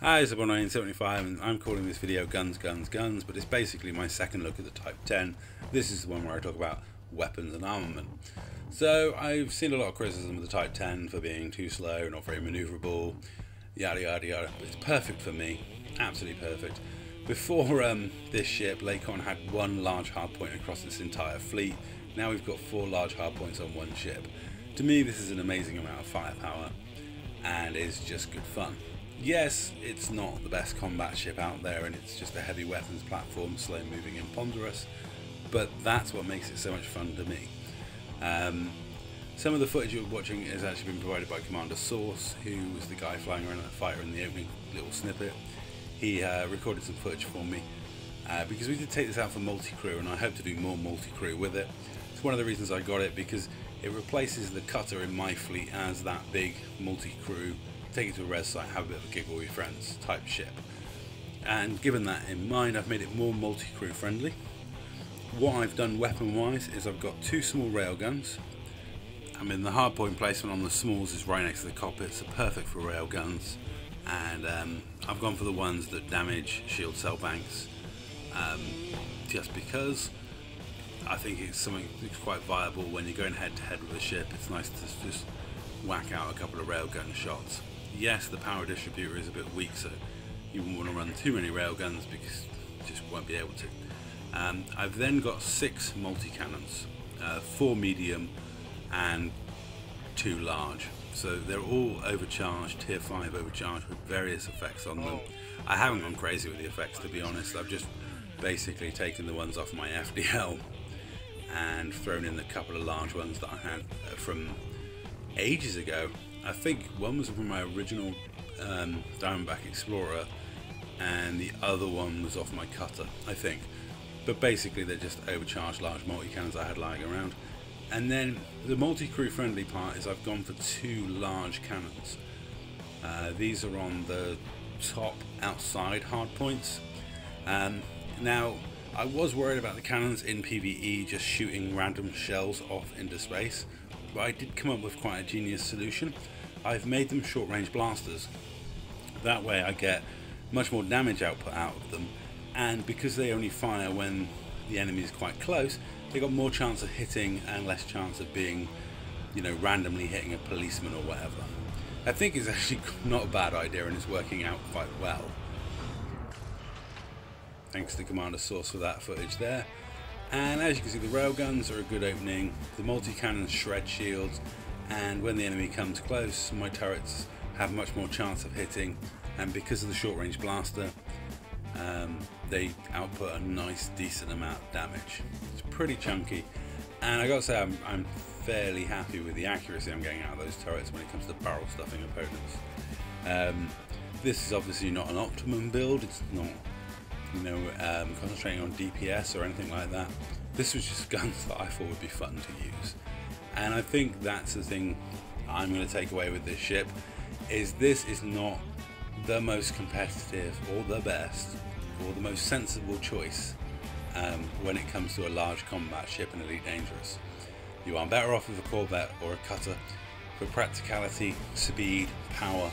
Hi, it's Bono975 and I'm calling this video Guns, Guns, Guns, but it's basically my second look at the Type 10. This is the one where I talk about weapons and armament. So I've seen a lot of criticism of the Type 10 for being too slow, not very manoeuvrable, yada yada yada, but it's perfect for me, absolutely perfect. Before this ship, Lakon had one large hardpoint across its entire fleet. Now we've got 4 large hardpoints on one ship. To me this is an amazing amount of firepower and it's just good fun. Yes, it's not the best combat ship out there and it's just a heavy weapons platform, slow moving and ponderous, but that's what makes it so much fun to me. Some of the footage you're watching has actually been provided by Commander Source, who was the guy flying around that fighter in the opening little snippet. He recorded some footage for me because we did take this out for multi-crew and I hope to do more multi-crew with it. It's one of the reasons I got it, because it replaces the cutter in my fleet as that big multi-crew, take it to a res site, have a bit of a giggle with your friends type ship. And given that in mind, I've made it more multi-crew friendly. What I've done weapon wise is I've got 2 small railguns. I mean, the hardpoint placement on the smalls is right next to the cockpit, so perfect for railguns. And I've gone for the ones that damage shield cell banks, just because I think it's something that's quite viable when you're going head to head with a ship. It's nice to just whack out a couple of railgun shots. Yes, the power distributor is a bit weak, so you wouldn't want to run too many railguns because you just won't be able to. I've then got 6 multi-cannons, 4 medium and 2 large. So they're all overcharged, tier 5 overcharged with various effects on them. I haven't gone crazy with the effects, to be honest. I've just basically taken the ones off my FDL and thrown in a couple of large ones that I had from ages ago. I think one was from my original Diamondback Explorer and the other one was off my cutter, I think. But basically they're just overcharged large multi-cannons I had lying around. And then the multi-crew friendly part is I've gone for 2 large cannons. These are on the top outside hardpoints. Now I was worried about the cannons in PvE just shooting random shells off into space, but I did come up with quite a genius solution. I've made them short range blasters. That way I get much more damage output out of them, and because they only fire when the enemy is quite close, they got more chance of hitting and less chance of being, you know, randomly hitting a policeman or whatever. I think it's actually not a bad idea and it's working out quite well. Thanks to Commander Source for that footage there. And as you can see, the railguns are a good opening, the multi-cannons shred shields, and when the enemy comes close, my turrets have much more chance of hitting, and because of the short range blaster, they output a nice decent amount of damage. It's pretty chunky, and I gotta say I'm fairly happy with the accuracy I'm getting out of those turrets when it comes to barrel stuffing opponents. This is obviously not an optimum build, it's not, you know, concentrating on DPS or anything like that. This was just guns that I thought would be fun to use, and I think that's the thing I'm going to take away with this ship, is this is not the most competitive or the best or the most sensible choice when it comes to a large combat ship in Elite Dangerous. You are better off with a Corvette or a cutter for practicality, speed, power,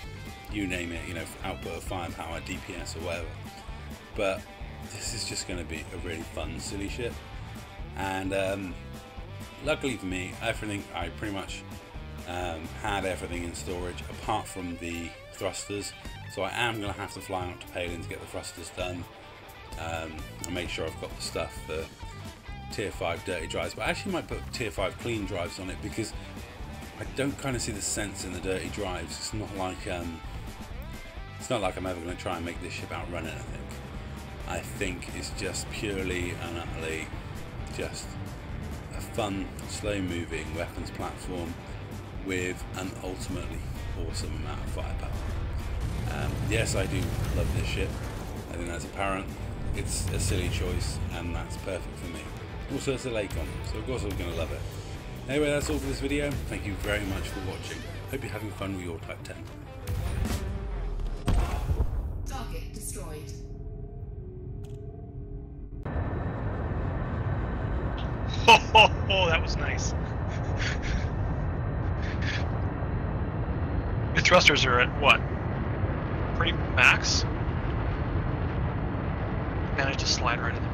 you name it, you know, output of firepower, DPS or whatever. But this is just going to be a really fun, silly ship. And luckily for me, I pretty much had everything in storage apart from the thrusters. So I am going to have to fly out to Palin to get the thrusters done. And make sure I've got the stuff for tier 5 dirty drives, but I actually might put tier 5 clean drives on it because I don't kind of see the sense in the dirty drives. It's not like I'm ever going to try and make this ship outrun anything. I think it's just purely and utterly just a fun, slow moving weapons platform with an ultimately awesome amount of firepower. Yes, I do love this ship. I think that's apparent. It's a silly choice and that's perfect for me. Also, it's a Lakon, so of course I'm going to love it. Anyway, that's all for this video. Thank you very much for watching. Hope you're having fun with your Type 10. Target destroyed. Oh, that was nice. The thrusters are at what? Pretty Max managed to slide right in there.